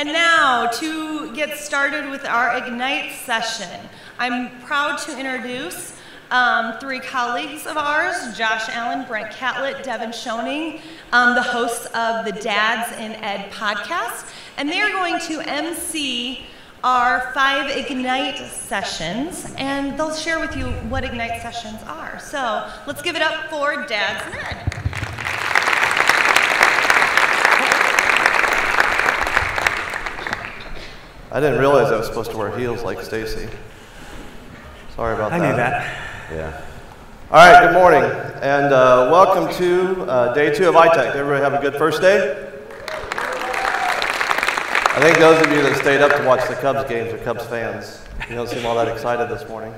And now, to get started with our Ignite session, I'm proud to introduce three colleagues of ours, Josh Allen, Brent Catlett, Devin Schoening, the hosts of the Dads in Ed podcast, and they are going to MC our 5 Ignite sessions, and they'll share with you what Ignite sessions are. So let's give it up for Dads in Ed. I didn't realize I was supposed to wear heels like Stacy. Sorry about that. I knew that. Yeah. All right, good morning, and welcome to day 2 of iTech. Everybody have a good first day? I think those of you that stayed up to watch the Cubs games are Cubs fans. You don't seem all that excited this morning.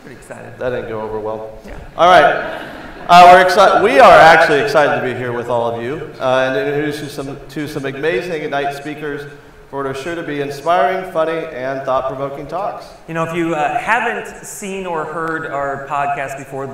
Pretty excited. That didn't go over well. Yeah. All right. We're excited. We are actually excited to be here with all of you and introduce you to some amazing Ignite speakers for what are sure to be inspiring, funny, and thought-provoking talks. You know, if you haven't seen or heard our podcast before,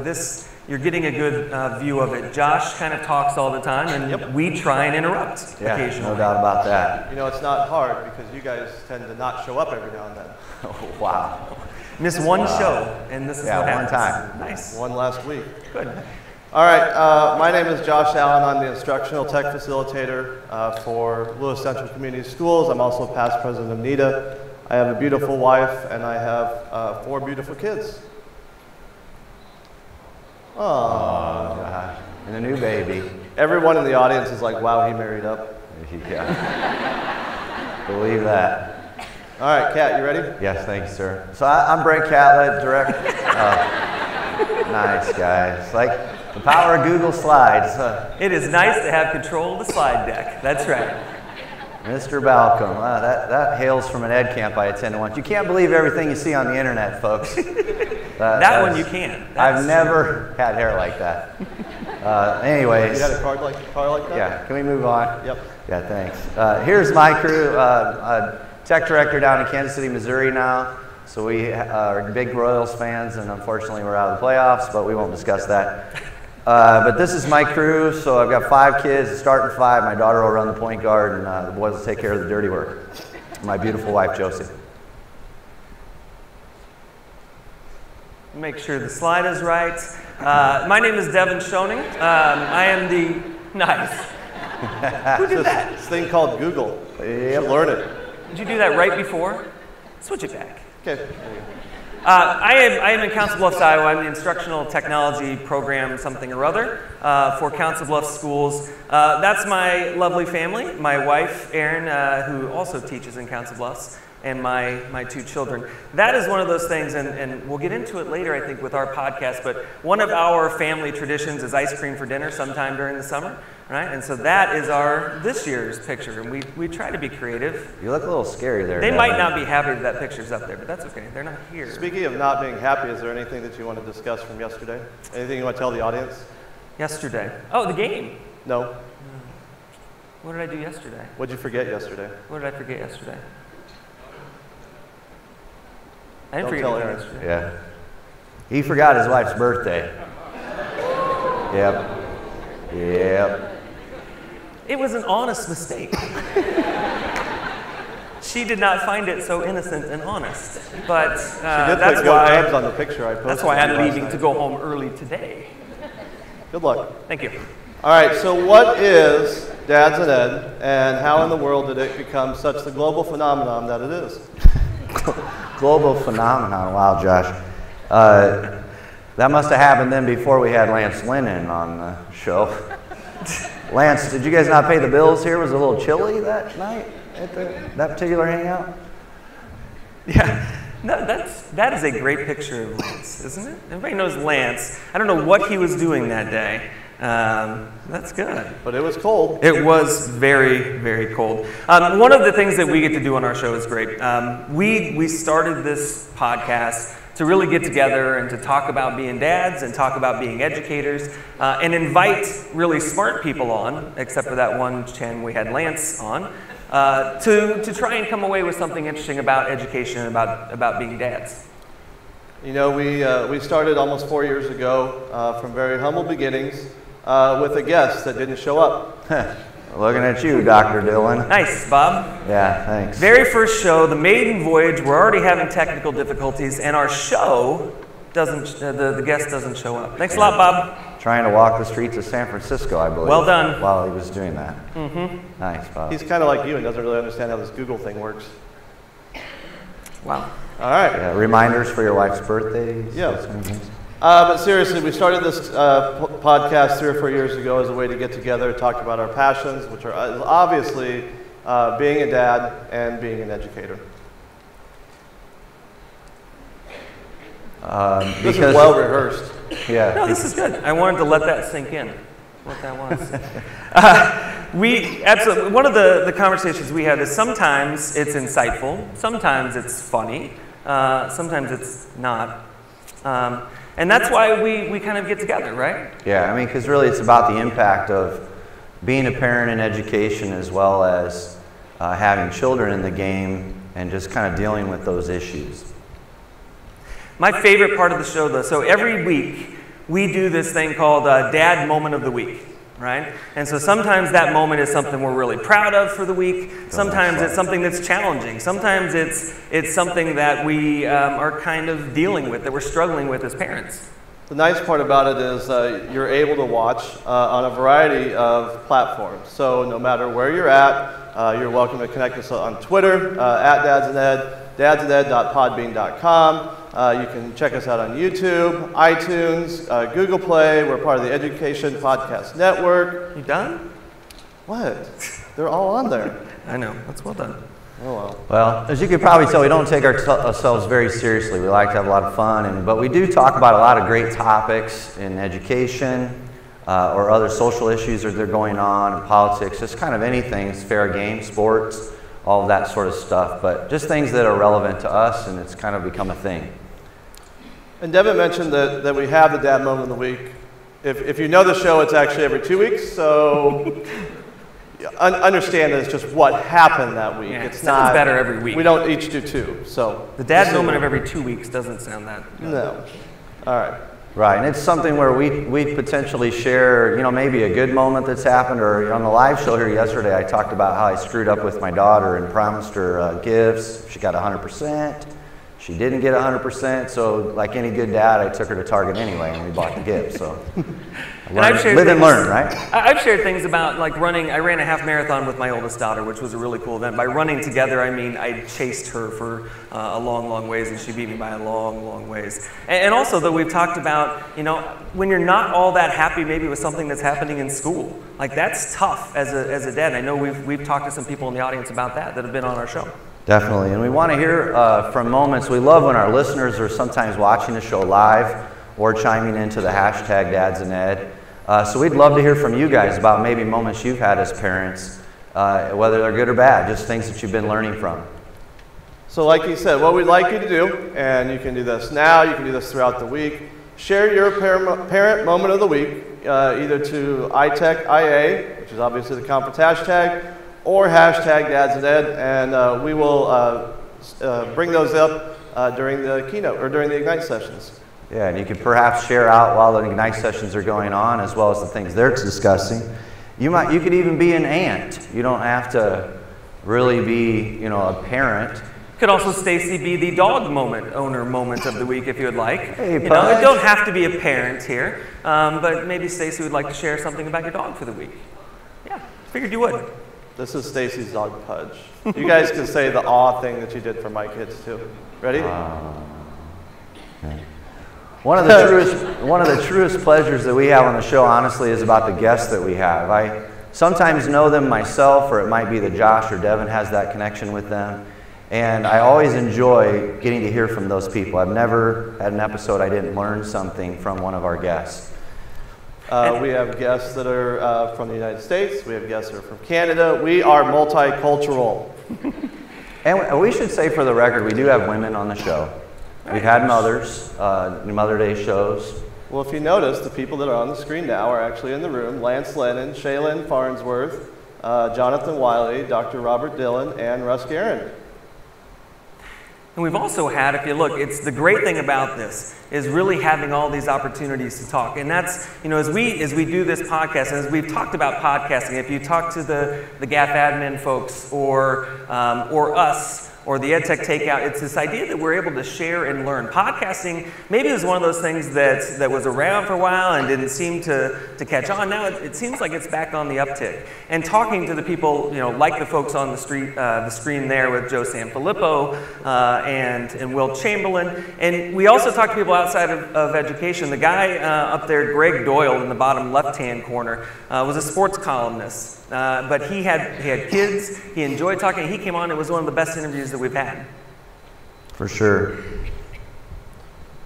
you're getting a good view of it. Josh kind of talks all the time, and we try and interrupt occasionally. No doubt about that. You know, it's not hard because you guys tend to not show up every now and then. Oh, wow. Miss one show, and this is what happens. one time. Nice. One last week. Good. All right, my name is Josh Allen. I'm the Instructional Tech Facilitator for Lewis Central Community Schools. I'm also past president of NEDA. I have a beautiful wife, and I have 4 beautiful kids. Oh, gosh. And a new baby. Everyone in the audience is like, wow, he married up. Yeah. Believe that. All right, Kat, you ready? Yes, thank you, sir. So I'm Brent Catlett, director. Nice, guys. Like the power of Google Slides. It is nice to have control of the slide deck. That's right. Mr. Balcom. That hails from an ed camp I attended once. You can't believe everything you see on the internet, folks. That one you can. I've never had hair like that. Anyways. You had a car like that? Yeah, can we move on? Yep. Yeah, thanks. Here's my crew. Tech director down in Kansas City, Missouri now. So we are big Royals fans, and unfortunately we're out of the playoffs, but we won't discuss that. But this is my crew, so I've got 5 kids, starting 5. My daughter will run the point guard, and the boys will take care of the dirty work. My beautiful wife, Josie. Make sure the slide is right. My name is Devin Schoening. I am the... Nice. Who did that? This thing called Google. You should learn it. Did you do that right before? Switch it back. Okay. I am in Council Bluffs, Iowa. I'm the Instructional Technology Program something or other for Council Bluffs Schools. That's my lovely family, my wife, Erin, who also teaches in Council Bluffs, and my 2 children. That is one of those things, and we'll get into it later, I think, with our podcast, but one of our family traditions is ice cream for dinner sometime during the summer, right? And so that is this year's picture, and we try to be creative. You look a little scary there. They might not be happy that picture's up there, but that's okay. They're not here. Speaking of not being happy, is there anything that you want to discuss from yesterday? Anything you want to tell the audience? Yesterday. Oh, the game. No. What did I do yesterday? What'd you forget yesterday? What did I forget yesterday? I didn't Don't forget tell anything Erin. yesterday. Yeah. He forgot his wife's birthday. Yep. Yep. It was an honest mistake. She did not find it so innocent and honest. But She did that's put Go why Cubs on the picture I posted. that's why I'm last leaving night. to go home early today. Good luck. Thank you. All right, so what is Dads in Ed, and how in the world did it become such the global phenomenon that it is? Global phenomenon. Wow, Josh. That must have happened then before we had Lance Lennon on the show. Lance, did you guys not pay the bills here? Was it a little chilly that night at that particular hangout? Yeah. No, that is a great picture of Lance, isn't it? Everybody knows Lance. I don't know what he was doing that day. That's good. But it was cold. It was very, very cold. One of the things that we get to do on our show is great. We started this podcast to really get together and to talk about being dads and talk about being educators and invite really smart people on, except for that one Chen we had Lance on, to try and come away with something interesting about education and about being dads. You know, we started almost 4 years ago from very humble beginnings with a guest that didn't show up. Looking at you, Dr. Dillon. Nice, Bob. Yeah, thanks. Very first show, the maiden voyage, we're already having technical difficulties, and our show doesn't, the guest doesn't show up. Thanks a lot, Bob. Trying to walk the streets of San Francisco, I believe. Well done. While he was doing that. Nice, Bob. He's kind of like you and doesn't really understand how this Google thing works. Wow. All right. Yeah, reminders for your wife's birthday. Yeah. But seriously, we started this podcast 3 or 4 years ago as a way to get together, talk about our passions, which are obviously being a dad and being an educator. This is well rehearsed. Yeah. No, this is good. I wanted to let that sink in, what that was. We absolutely, one of the conversations we have is sometimes it's insightful, sometimes it's funny, sometimes it's not. And that's why we kind of get together, right? Yeah, I mean, because really it's about the impact of being a parent in education as well as having children in the game and just kind of dealing with those issues. My favorite part of the show, though, so every week we do this thing called Dad Moment of the Week, right? And so sometimes that moment is something we're really proud of for the week. Sometimes it's something that's challenging. Sometimes it's something that we are kind of dealing with, that we're struggling with as parents. The nice part about it is you're able to watch on a variety of platforms. So no matter where you're at, you're welcome to connect us on Twitter, at Dads and Ed, dadsanded.podbean.com. You can check us out on YouTube, iTunes, Google Play. We're part of the Education Podcast Network. You done? What? They're all on there. I know. That's well done. Oh, well. Well, as you can probably tell, we don't take ourselves very seriously. We like to have a lot of fun, but we do talk about a lot of great topics in education or other social issues that are going on, in politics, just kind of anything. It's fair game, sports, all of that sort of stuff, but just things that are relevant to us, and it's kind of become a thing. And Devin mentioned that we have the Dad Moment of the Week. If you know the show, it's actually every 2 weeks, so understand that it's just what happened that week. Yeah, it's sounds not better every week. We don't each do 2, so. The Dad Moment of every 2 weeks doesn't sound that good. No. All right. Right, and it's something where we potentially share, maybe a good moment that's happened, or on the live show here yesterday, I talked about how I screwed up with my daughter and promised her gifts. She got 100%. She didn't get 100%, so like any good dad, I took her to Target anyway, and we bought the gift. So live and learn, right? I've shared things about like running. I ran a half marathon with my oldest daughter, which was a really cool event. By running together, I mean I chased her for a long, long ways, and she beat me by a long, long ways. And also, though, we've talked about, when you're not all that happy maybe with something that's happening in school, like that's tough as a dad. I know we've talked to some people in the audience about that have been on our show. Definitely, and we want to hear from moments. We love when our listeners are sometimes watching the show live or chiming into the hashtag Dads and Ed. So we'd love to hear from you guys about maybe moments you've had as parents, whether they're good or bad, just things that you've been learning from. So like he said, what we'd like you to do, and you can do this now, you can do this throughout the week, share your parent moment of the week, either to iTechIA, which is obviously the conference hashtag, or hashtag Dads and Ed, and we will bring those up during the keynote or during the Ignite sessions. Yeah, and you could perhaps share out while the Ignite sessions are going on, as well as the things they're discussing. You could even be an aunt. You don't have to really be, a parent. Could also, Stacy, be the dog owner moment of the week if you would like. Hey, you don't have to be a parent here, but maybe Stacy would like to share something about your dog for the week. Yeah, figured you would. This is Stacy's dog, Pudge. You guys can say the aw thing that you did for my kids too. Ready? One of the truest pleasures that we have on the show, honestly, is about the guests that we have. I sometimes know them myself, or it might be that Josh or Devin has that connection with them. And I always enjoy getting to hear from those people. I've never had an episode I didn't learn something from one of our guests. We have guests that are from the United States. We have guests that are from Canada. We are multicultural. And we should say for the record, we do have women on the show. We've had mothers, Mother Day shows. Well, if you notice, the people that are on the screen now are actually in the room. Lance Lennon, Shaylin Farnsworth, Jonathan Wiley, Dr. Robert Dillon, and Russ Guerin. And we've also had, if you look, it's the great thing about this is really having all these opportunities to talk. And that's, you know, as we do this podcast, and as we've talked about podcasting, if you talk to the GAF admin folks or us, or the EdTech Takeout, it's this idea that we're able to share and learn. Podcasting maybe was one of those things that was around for a while and didn't seem to catch on. Now it seems like it's back on the uptick. And talking to the people, you know, like the folks on the screen there with Joe Sanfilippo and Will Chamberlain. And we also talk to people outside of education. The guy up there, Greg Doyle, in the bottom left-hand corner, was a sports columnist. But he had kids, he enjoyed talking, he came on, it was one of the best interviews that we've had. For sure.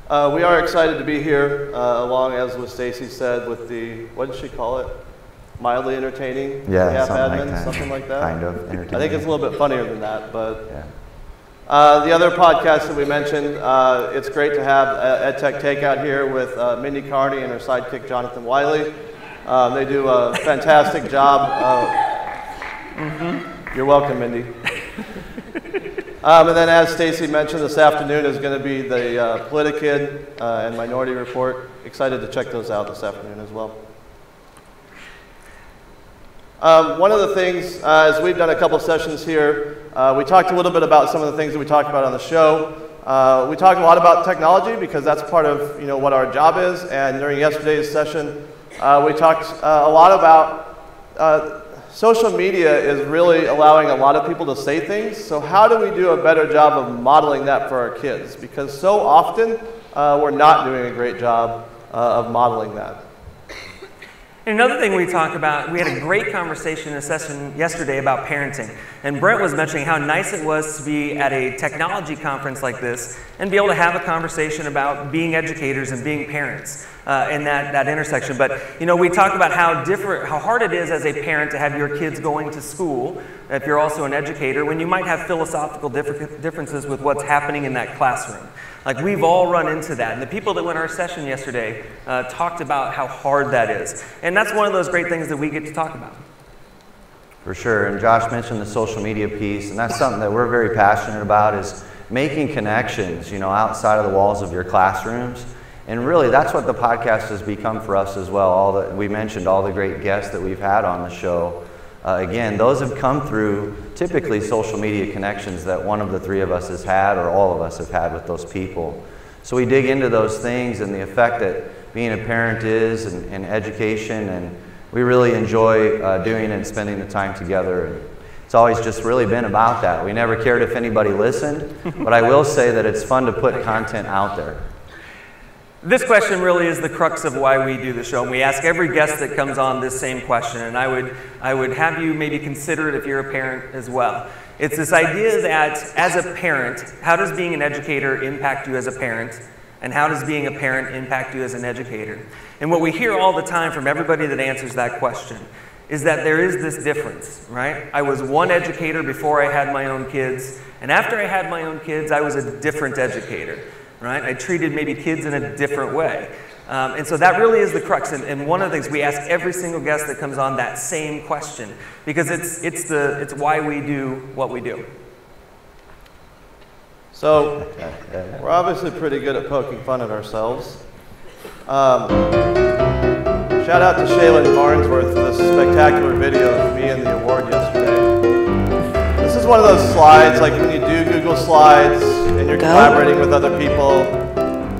We are excited to be here, along, as what Stacy said, with the, what did she call it? Mildly entertaining? Yeah, something like that. Kind of entertaining. I think it's a little bit funnier than that, but yeah. The other podcast that we mentioned, it's great to have EdTech Takeout here with Mindy Carney and her sidekick Jonathan Wiley. They do a fantastic job. You're welcome, Mindy. And then, as Stacy mentioned, this afternoon is going to be the Politikid and Minority Report. Excited to check those out this afternoon as well. One of the things, as we've done a couple sessions here, we talked a little bit about some of the things that we talked about on the show. We talked a lot about technology because that's part of, you know, what our job is. And during yesterday's session, we talked a lot about social media is really allowing a lot of people to say things. So how do we do a better job of modeling that for our kids? Because so often we're not doing a great job of modeling that. And another thing we talked about, we had a great conversation in a session yesterday about parenting. And Brent was mentioning how nice it was to be at a technology conference like this and be able to have a conversation about being educators and being parents in that intersection. But, you know, we talked about how hard it is as a parent to have your kids going to school, if you're also an educator, when you might have philosophical differences with what's happening in that classroom. Like, we've all run into that. And the people that went to our session yesterday talked about how hard that is. And that's one of those great things that we get to talk about. For sure. And Josh mentioned the social media piece, and that's something that we're very passionate about, is making connections, you know, outside of the walls of your classrooms. And really, that's what the podcast has become for us as well. We mentioned all the great guests that we've had on the show. Again, those have come through typically social media connections that one of the three of us has had, or all of us have had with those people. So we dig into those things and the effect that being a parent is in education, and we really enjoy doing it and spending the time together. And it's always just really been about that. We never cared if anybody listened, but I will say that it's fun to put content out there. This question really is the crux of why we do the show. And we ask every guest that comes on this same question. And I would have you maybe consider it if you're a parent as well. It's this idea that as a parent, how does being an educator impact you as a parent? And how does being a parent impact you as an educator? And what we hear all the time from everybody that answers that question is that there is this difference, right? I was one educator before I had my own kids. And after I had my own kids, I was a different educator. Right? I treated maybe kids in a different way. And so that really is the crux. And one of the things we ask every single guest that comes on that same question, because it's why we do what we do. So we're obviously pretty good at poking fun at ourselves. Shout out to Shaylin Farnsworth for this spectacular video of me and the award yesterday. This is one of those slides, like when you do Google Slides and you're collaborating with other people,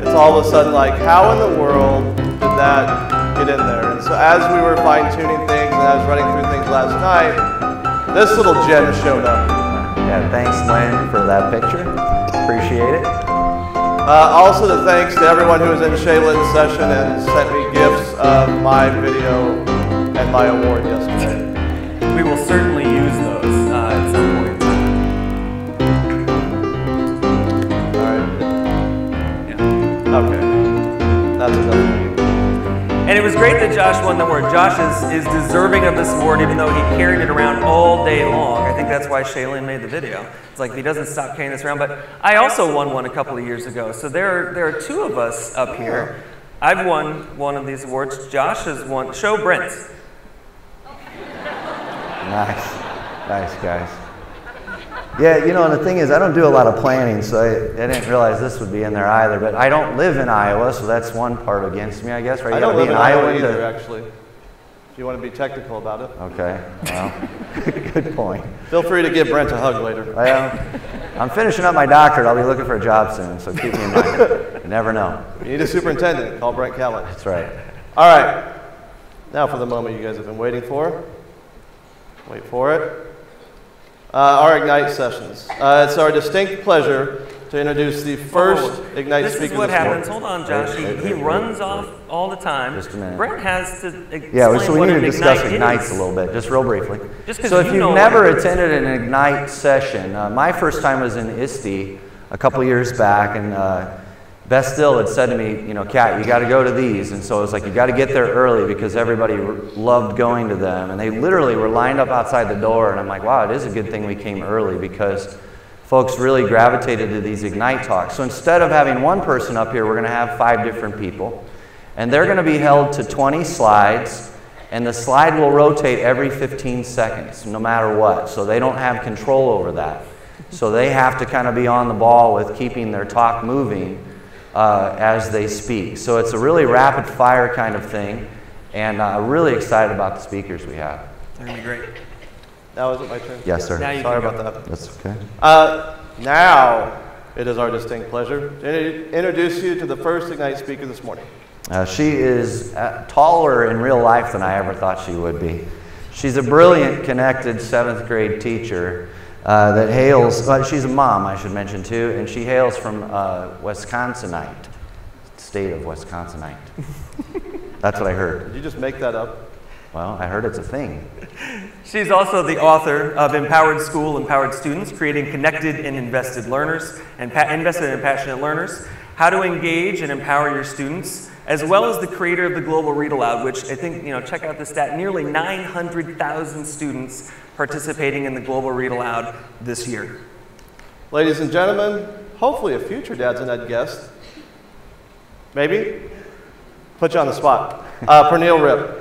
it's all of a sudden like, how in the world did that get in there? And so as we were fine-tuning things and I was running through things last night, this little gem showed up. Yeah, thanks, Lynn, for that picture. Appreciate it. Also, the thanks to everyone who was in Shaylin's session and sent me gifts of my video and my award yesterday. We will certainly use those at some point in time. All right. Yeah. Okay. That's enough. And it was great that Josh won the award. Josh is deserving of this award, even though he carried it around all day long. I think that's why Shaylin made the video. It's like he doesn't stop carrying this around. But I also won one a couple of years ago. So there are two of us up here. I've won one of these awards. Josh has won. Show Brent. Nice. Nice, guys. Yeah, you know, and the thing is, I don't do a lot of planning, so I didn't realize this would be in there either. But I don't live in Iowa, so that's one part against me, I guess. Right? I don't live in Iowa either, actually. If you want to be technical about it. Okay, well, good point. Feel free to give Brent a hug later. Well, I'm finishing up my doctorate. I'll be looking for a job soon, so keep me in mind. You never know. You need a superintendent. Call Brent Catlett. That's right. All right. Now for the moment you guys have been waiting for. Wait for it. Our Ignite sessions. It's our distinct pleasure to introduce the first Ignite speaker. This is what happens. Hold on, Josh. He runs off all the time. Just a minute. Brent has to explain So we need to discuss Ignite Ignites is. a little bit, just real briefly. Just So if you you've know never what it is. attended an Ignite session, my first time was in ISTE a couple years back, and Beth Still had said to me, you know, Kat, you got to go to these. And so it was like, you got to get there early because everybody loved going to them. And they literally were lined up outside the door. And I'm like, wow, it is a good thing we came early because folks really gravitated to these Ignite talks. So instead of having one person up here, we're going to have 5 different people. And they're going to be held to 20 slides. And the slide will rotate every 15 seconds, no matter what. So they don't have control over that. So they have to kind of be on the ball with keeping their talk moving as they speak. So it's a really rapid fire kind of thing, and really excited about the speakers we have. They're going to be great. Now is it my turn? Yes, sir. Now you Sorry can go. about that. That's okay. Now it is our distinct pleasure to introduce you to the first Ignite speaker this morning. She is taller in real life than I ever thought she would be. She's a brilliant, connected 7th grade teacher that hails, she's a mom, I should mention too, and she hails from Wisconsinite, state of Wisconsinite. That's what I heard. Did you just make that up? Well, I heard it's a thing. She's also the author of Empowered School, Empowered Students, Creating Connected and Invested Learners, and Invested and Passionate Learners, How to Engage and Empower Your Students, as well as the creator of the Global Read Aloud, which I think, you know, check out the stat, nearly 900,000 students participating in the Global Read Aloud this year. Ladies and gentlemen, hopefully a future Dads and Ed guest. Maybe? Put you on the spot. Pernille Ripp.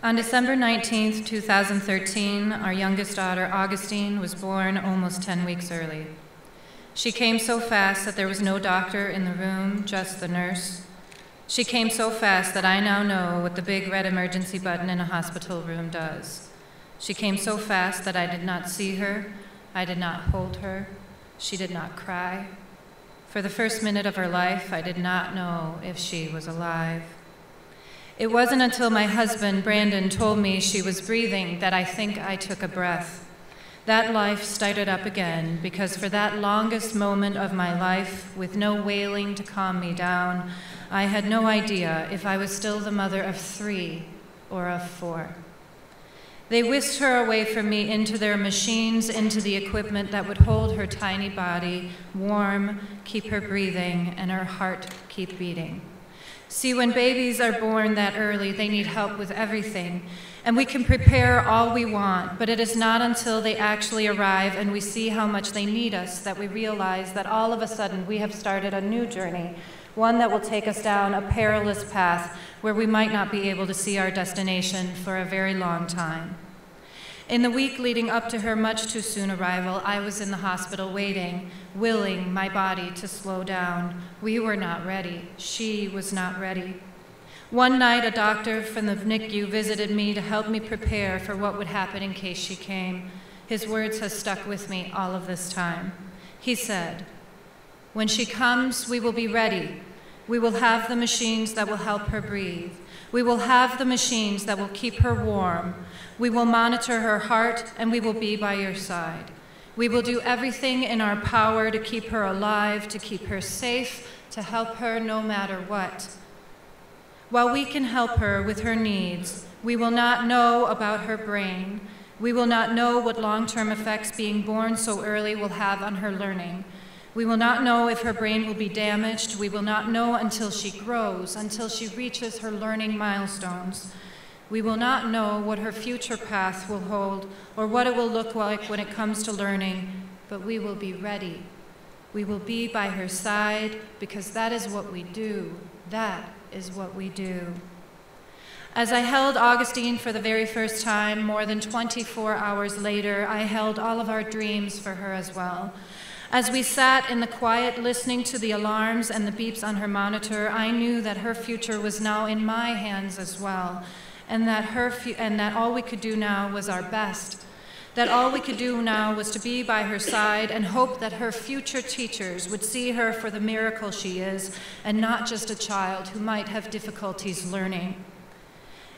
On December 19th, 2013, our youngest daughter, Augustine, was born almost 10 weeks early. She came so fast that there was no doctor in the room, just the nurse. She came so fast that I now know what the big red emergency button in a hospital room does. She came so fast that I did not see her, I did not hold her, she did not cry. For the first minute of her life, I did not know if she was alive. It wasn't until my husband, Brandon, told me she was breathing that I think I took a breath. That life started up again, because for that longest moment of my life, with no wailing to calm me down, I had no idea if I was still the mother of 3 or of 4. They whisked her away from me into their machines, into the equipment that would hold her tiny body warm, keep her breathing, and her heart keep beating. See, when babies are born that early, they need help with everything. And we can prepare all we want, but it is not until they actually arrive and we see how much they need us that we realize that all of a sudden we have started a new journey, one that will take us down a perilous path where we might not be able to see our destination for a very long time. In the week leading up to her much too soon arrival, I was in the hospital waiting, willing my body to slow down. We were not ready. She was not ready. One night, a doctor from the NICU visited me to help me prepare for what would happen in case she came. His words have stuck with me all of this time. He said, "When she comes, we will be ready. We will have the machines that will help her breathe. We will have the machines that will keep her warm. We will monitor her heart, and we will be by your side. We will do everything in our power to keep her alive, to keep her safe, to help her no matter what. While we can help her with her needs, we will not know about her brain. We will not know what long-term effects being born so early will have on her learning. We will not know if her brain will be damaged. We will not know until she grows, until she reaches her learning milestones. We will not know what her future path will hold or what it will look like when it comes to learning, but we will be ready. We will be by her side because that is what we do. That is what we do. As I held Augustine for the very first time, more than 24 hours later, I held all of our dreams for her as well. As we sat in the quiet listening to the alarms and the beeps on her monitor, I knew that her future was now in my hands as well, and that all we could do now was our best. That all we could do now was to be by her side and hope that her future teachers would see her for the miracle she is, and not just a child who might have difficulties learning.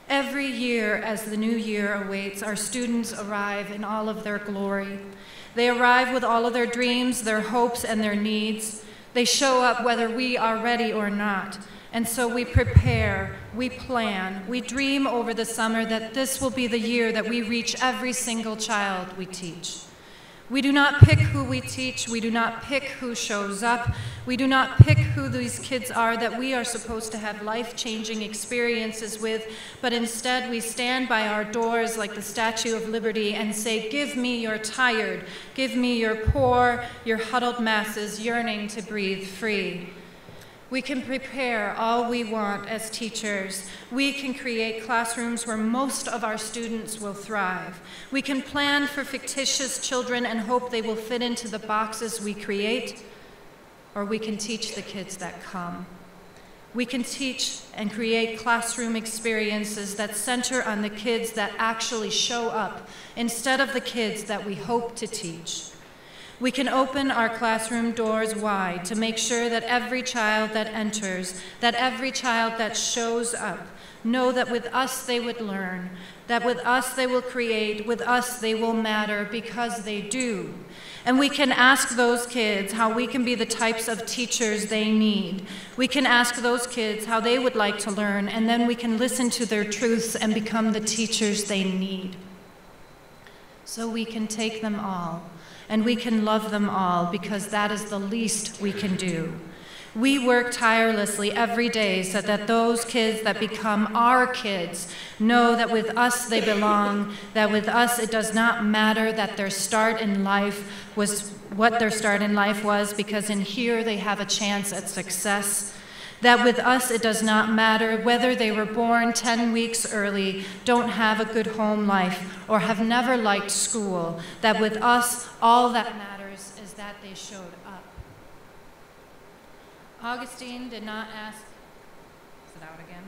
Every year, as the new year awaits, our students arrive in all of their glory. They arrive with all of their dreams, their hopes, and their needs. They show up whether we are ready or not. And so we prepare, we plan, we dream over the summer that this will be the year that we reach every single child we teach. We do not pick who we teach, we do not pick who shows up, we do not pick who these kids are that we are supposed to have life-changing experiences with, but instead we stand by our doors like the Statue of Liberty and say, give me your tired, give me your poor, your huddled masses yearning to breathe free. We can prepare all we want as teachers. We can create classrooms where most of our students will thrive. We can plan for fictitious children and hope they will fit into the boxes we create, or we can teach the kids that come. We can teach and create classroom experiences that center on the kids that actually show up instead of the kids that we hope to teach. We can open our classroom doors wide to make sure that every child that enters, that every child that shows up, know that with us they would learn, that with us they will create, with us they will matter because they do. And we can ask those kids how we can be the types of teachers they need. We can ask those kids how they would like to learn, and then we can listen to their truths and become the teachers they need. So we can take them all. And we can love them all because that is the least we can do. We work tirelessly every day so that those kids that become our kids know that with us they belong, that with us it does not matter that their start in life was what their start in life was, because in here they have a chance at success. That with us it does not matter whether they were born 10 weeks early, don't have a good home life, or have never liked school. That with us all that matters is that they showed up. Augustine did not ask, is it out again?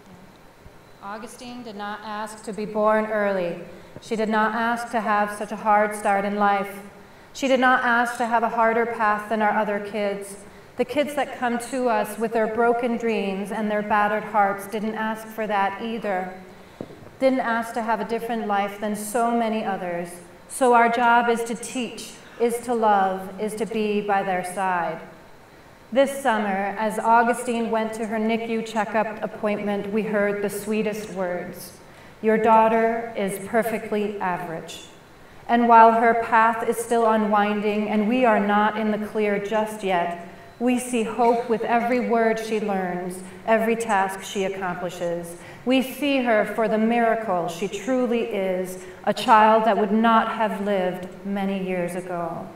Yeah. Augustine did not ask to be born early. She did not ask to have such a hard start in life. She did not ask to have a harder path than our other kids. The kids that come to us with their broken dreams and their battered hearts didn't ask for that either. Didn't ask to have a different life than so many others. So our job is to teach, is to love, is to be by their side. This summer, as Augustine went to her NICU checkup appointment, we heard the sweetest words. Your daughter is perfectly average. And while her path is still unwinding and we are not in the clear just yet, we see hope with every word she learns, every task she accomplishes. We see her for the miracle she truly is, a child that would not have lived many years ago.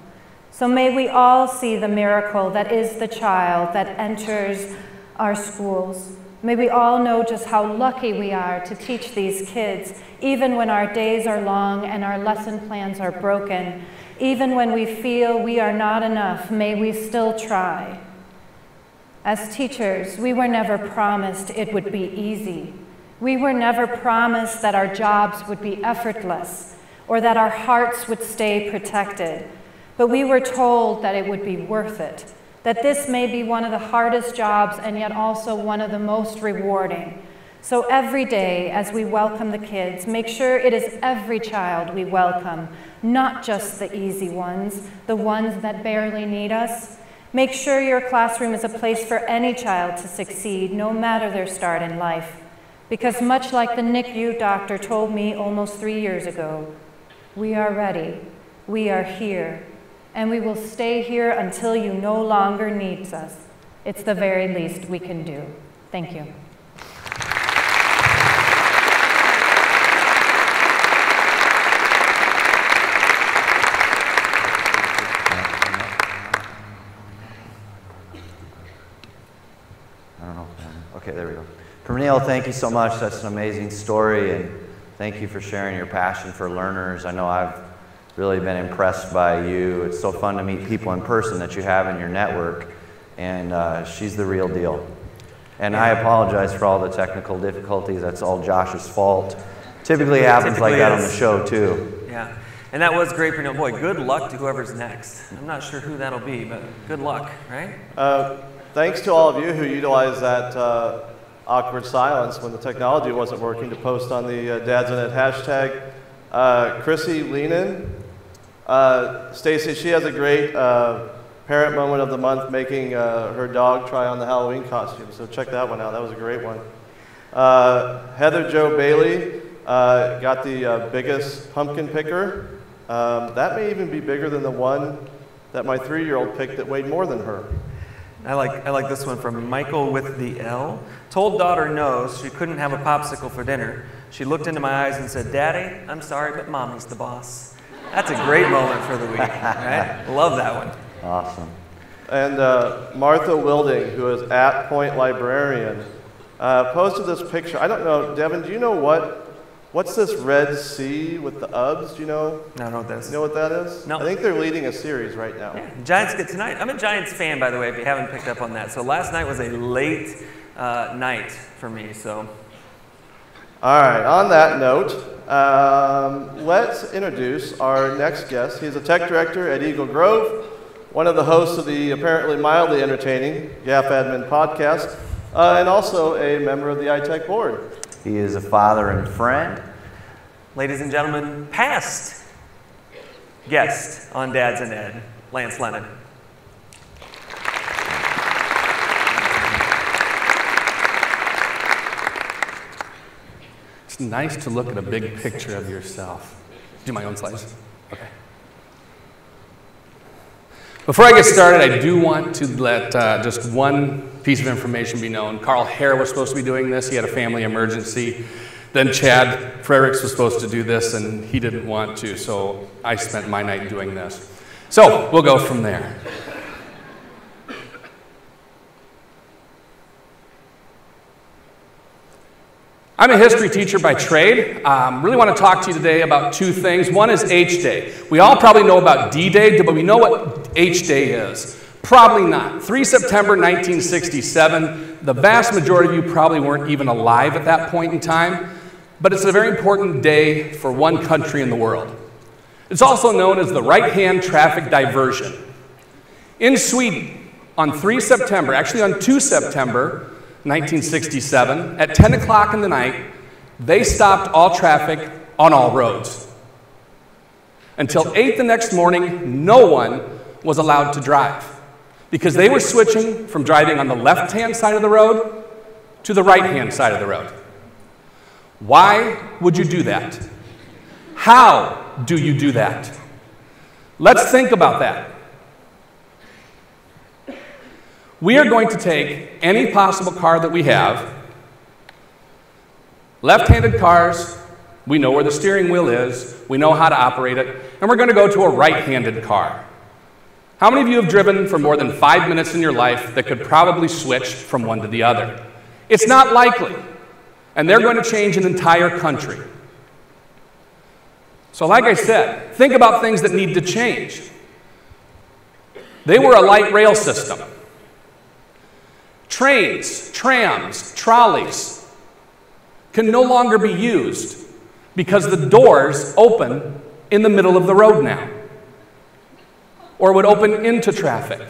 So may we all see the miracle that is the child that enters our schools. May we all know just how lucky we are to teach these kids, even when our days are long and our lesson plans are broken. Even when we feel we are not enough, may we still try. As teachers, we were never promised it would be easy. We were never promised that our jobs would be effortless or that our hearts would stay protected. But we were told that it would be worth it, that this may be one of the hardest jobs and yet also one of the most rewarding. So every day as we welcome the kids, make sure it is every child we welcome, not just the easy ones, the ones that barely need us. Make sure your classroom is a place for any child to succeed, no matter their start in life. Because much like the NICU doctor told me almost 3 years ago, we are ready, we are here, and we will stay here until you no longer need us. It's the very least we can do. Thank you. Okay, there we go. Pernille, thank you so much. That's an amazing story, and thank you for sharing your passion for learners. I know I've really been impressed by you. It's so fun to meet people in person that you have in your network, and she's the real deal. And I apologize for all the technical difficulties. That's all Josh's fault. Typically happens like that on the show, too. Yeah, and that was great, Pernille. Boy, good luck to whoever's next. I'm not sure who that'll be, but good luck, right? Thanks to all of you who utilized that awkward silence when the technology wasn't working to post on the Dads in Ed hashtag. Chrissy Leenan, Stacy, she has a great parent moment of the month making her dog try on the Halloween costume, so check that one out. That was a great one. Heather Jo Bailey got the biggest pumpkin picker. That may even be bigger than the one that my 3-year-old picked that weighed more than her. I like this one from Michael with the L. Told daughter no, she couldn't have a popsicle for dinner. She looked into my eyes and said, "Daddy, I'm sorry, but Mommy's the boss." That's a great moment for the week, right? Love that one. Awesome. And Martha Wilding, who is at Point Librarian, posted this picture. I don't know, Devin, do you know what's this Red Sea with the Ubs? Do you know? No, I don't know what that is. You know what that is? No. I think they're leading a series right now. Yeah, Giants get tonight. I'm a Giants fan, by the way, if you haven't picked up on that. So last night was a late night for me, so. All right, on that note, let's introduce our next guest. He's a tech director at Eagle Grove, one of the hosts of the apparently mildly entertaining GAF Admin podcast, and also a member of the iTech board. He is a father and friend. Ladies and gentlemen, past guest on Dads and Ed, Lance Lennon. It's nice to look at a big picture of yourself. Do my own slides? Okay. Before I get started, I do want to let just one piece of information be known. Carl Hare was supposed to be doing this. He had a family emergency. Then Chad Frericks was supposed to do this, and he didn't want to, so I spent my night doing this. So we'll go from there. I'm a history teacher by trade. Really want to talk to you today about two things. One is H-Day. We all probably know about D-Day, but we know what H-Day is. Probably not. 3 September 1967. The vast majority of you probably weren't even alive at that point in time, but it's a very important day for one country in the world. It's also known as the right-hand traffic diversion. In Sweden, on 3 September, actually on 2 September, 1967, at 10 o'clock in the night, they stopped all traffic on all roads. Until 8 the next morning, no one was allowed to drive because they were switching from driving on the left-hand side of the road to the right-hand side of the road. Why would you do that? How do you do that? Let's think about that. We are going to take any possible car that we have, left-handed cars, we know where the steering wheel is, we know how to operate it, and we're going to go to a right-handed car. How many of you have driven for more than 5 minutes in your life that could probably switch from one to the other? It's not likely, and they're going to change an entire country. So like I said, think about things that need to change. They were a light rail system. Trains, trams, trolleys can no longer be used because the doors open in the middle of the road now, or would open into traffic.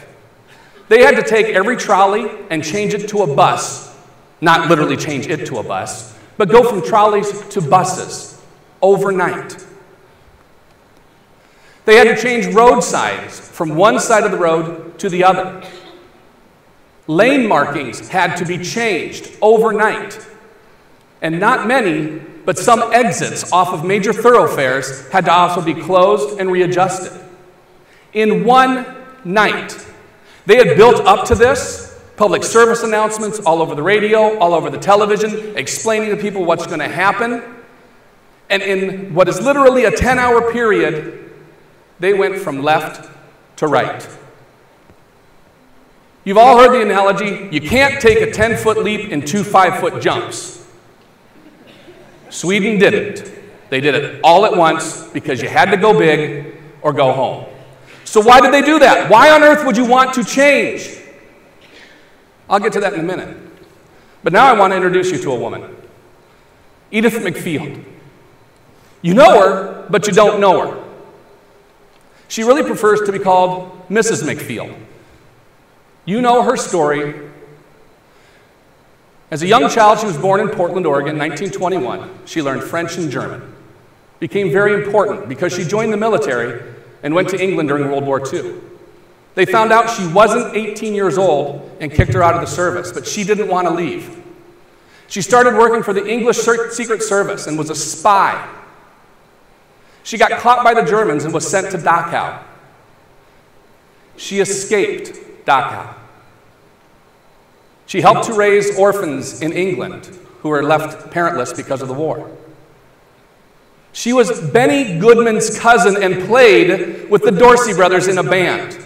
They had to take every trolley and change it to a bus Not literally change it to a bus, but go from trolleys to buses overnight. They had to change road signs from one side of the road to the other. Lane markings had to be changed overnight. And not many, but some exits off of major thoroughfares had to also be closed and readjusted. In one night, they had built up to this, public service announcements all over the radio, all over the television, explaining to people what's going to happen. And in what is literally a 10-hour period, they went from left to right. You've all heard the analogy, you can't take a 10-foot leap in 2 5-foot jumps. Sweden didn't. They did it all at once because you had to go big or go home. So why did they do that? Why on earth would you want to change? I'll get to that in a minute. But now I want to introduce you to a woman, Edith McField. You know her, but you don't know her. She really prefers to be called Mrs. McField. You know her story. As a young child, she was born in Portland, Oregon, 1921. She learned French and German. Became very important because she joined the military and went to England during World War II. They found out she wasn't 18 years old and kicked her out of the service, but she didn't want to leave. She started working for the English Secret Service and was a spy. She got caught by the Germans and was sent to Dachau. She escaped Dachau. She helped to raise orphans in England who were left parentless because of the war. She was Benny Goodman's cousin and played with the Dorsey brothers in a band.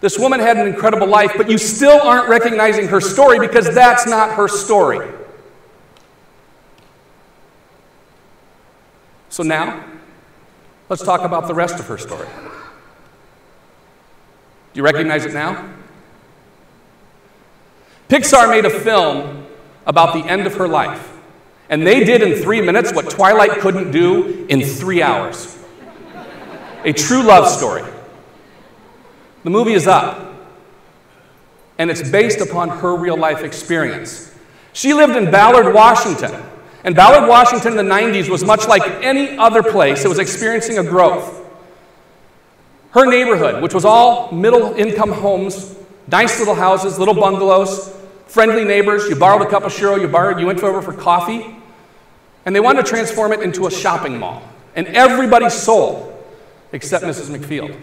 This woman had an incredible life, but you still aren't recognizing her story because that's not her story. So now, let's talk about the rest of her story. Do you recognize it now? Pixar made a film about the end of her life, and they did in 3 minutes what Twilight couldn't do in 3 hours. A true love story. The movie is up, and it's based upon her real-life experience. She lived in Ballard, Washington, and Ballard, Washington in the 90s was much like any other place. It was experiencing a growth. Her neighborhood, which was all middle-income homes, nice little houses, little bungalows, friendly neighbors, you borrowed a cup of churro, you went over for coffee, and they wanted to transform it into a shopping mall. And everybody sold, except Mrs. McField.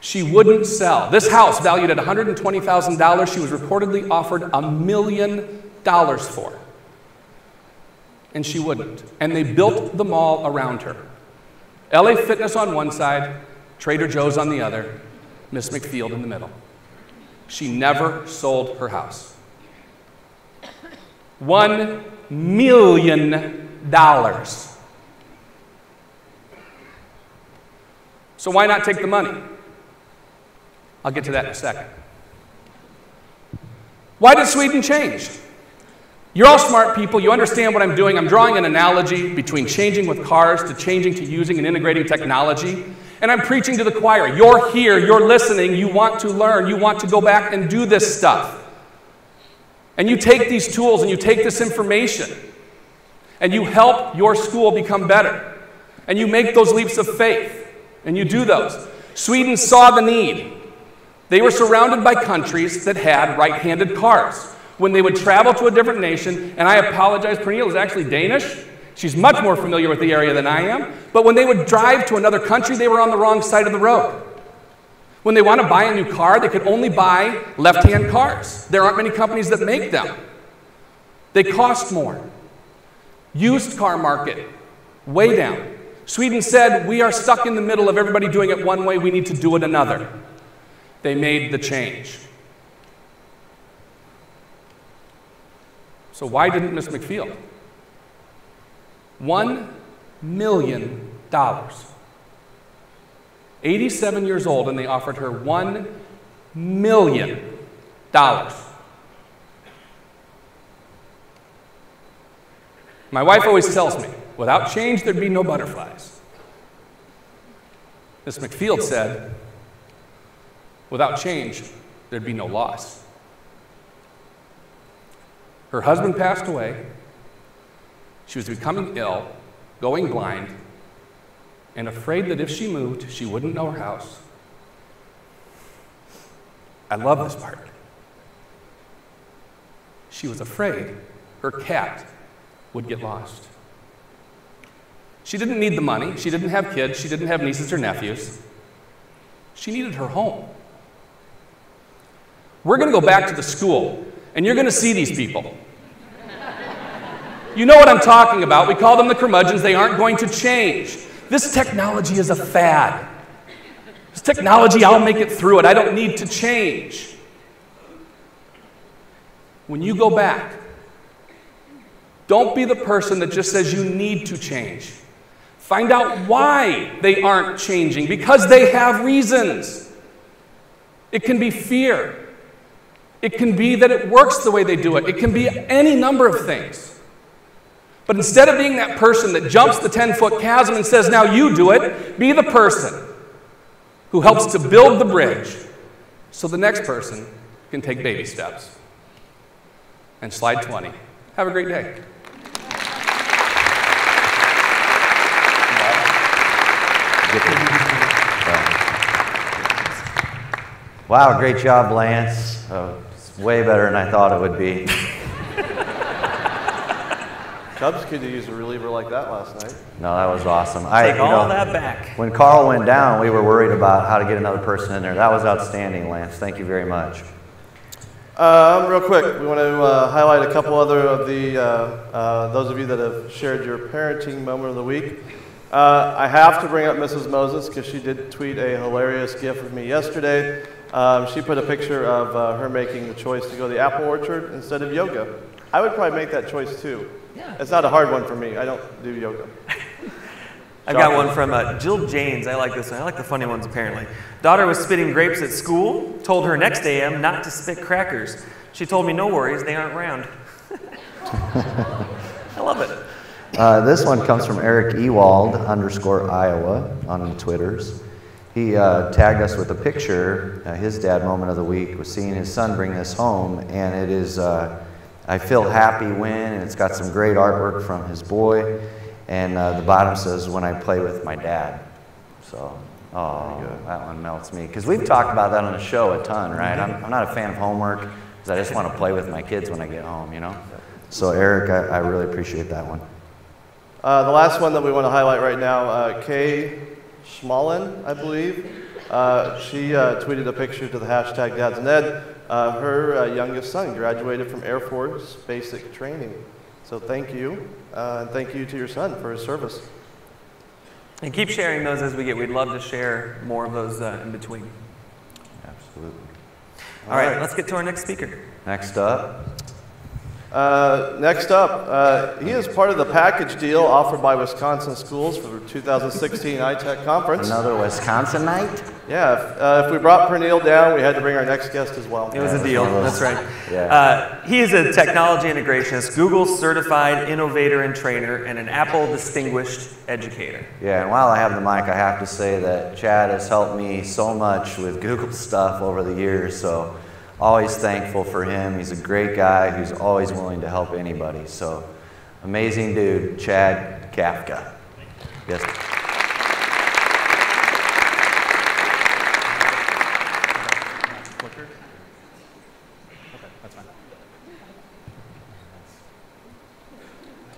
She wouldn't sell. This house, valued at $120,000, she was reportedly offered $1 million for. And she wouldn't. And they built the mall around her. LA Fitness on one side, Trader Joe's on the other, Miss McField in the middle. She never sold her house. $1 million. So why not take the money? I'll get to that in a second. Why did Sweden change? You're all smart people. You understand what I'm doing. I'm drawing an analogy between changing with cars to changing to using and integrating technology. And I'm preaching to the choir. You're here. You're listening. You want to learn. You want to go back and do this stuff. And you take these tools and you take this information and you help your school become better. And you make those leaps of faith. And you do those. Sweden saw the need. They were surrounded by countries that had right-handed cars. When they would travel to a different nation, and I apologize, Pernille is actually Danish. She's much more familiar with the area than I am. But when they would drive to another country, they were on the wrong side of the road. When they want to buy a new car, they could only buy left-hand cars. There aren't many companies that make them. They cost more. Used car market, way down. Sweden said, we are stuck in the middle of everybody doing it one way, we need to do it another. They made the change. So why didn't Miss McField? $1 million. 87 years old, and they offered her $1 million. My wife always tells me, without change, there'd be no butterflies. Miss McField said, without change, there'd be no loss. Her husband passed away. She was becoming ill, going blind, and afraid that if she moved, she wouldn't know her house. I love this part. She was afraid her cat would get lost. She didn't need the money. She didn't have kids. She didn't have nieces or nephews. She needed her home. We're going to go back to the school, and you're going to see these people. You know what I'm talking about. We call them the curmudgeons. They aren't going to change. This technology is a fad. This technology, I'll make it through it. I don't need to change. When you go back, don't be the person that just says you need to change. Find out why they aren't changing, because they have reasons. It can be fear. It can be that it works the way they do it. It can be any number of things. But instead of being that person that jumps the 10-foot chasm and says, now you do it, be the person who helps to build the bridge so the next person can take baby steps. And slide 20. Have a great day. Wow, great job, Lance. It's way better than I thought it would be. Cubs could use a reliever like that last night. No, that was awesome. Take all that back. When Carl went down, we were worried about how to get another person in there. That was outstanding, Lance. Thank you very much. Real quick, we want to highlight a couple other of the, those of you that have shared your parenting moment of the week. I have to bring up Mrs. Moses because she did tweet a hilarious GIF of me yesterday. She put a picture of her making the choice to go to the apple orchard instead of yoga. I would probably make that choice too. Yeah. It's not a hard one for me. I don't do yoga. I've got one from Jill Janes. I like this one. I like the funny ones, apparently. Daughter was spitting grapes at school, told her next AM not to spit crackers. She told me, no worries, they aren't round. I love it. This one comes from Eric Ewald _Iowa on the Twitters. He tagged us with a picture. His dad moment of the week was seeing his son bring this home, and it is I feel happy when, and it's got some great artwork from his boy, and the bottom says, when I play with my dad. So, that one melts me. Because we've talked about that on the show a ton, right? I'm not a fan of homework, because I just want to play with my kids when I get home, you know? So Eric, I really appreciate that one. The last one that we want to highlight right now, Kay Schmallen, I believe. She tweeted a picture to the hashtag Dads and Ed. Her youngest son graduated from Air Force basic training. So thank you, and thank you to your son for his service. And keep sharing those as we get. We'd love to share more of those in between. Absolutely. All right, let's get to our next speaker. Next up. He is part of the package deal offered by Wisconsin schools for the 2016 iTech conference. Another Wisconsinite? Yeah, if we brought Pernille down, we had to bring our next guest as well. It was a deal, that's right. Yeah. He is a technology integrationist, Google certified innovator and trainer, and an Apple distinguished educator. Yeah, and while I have the mic, I have to say that Chad has helped me so much with Google stuff over the years, so always thankful for him. He's a great guy who's always willing to help anybody. So, amazing dude, Chad Kafka. Yes.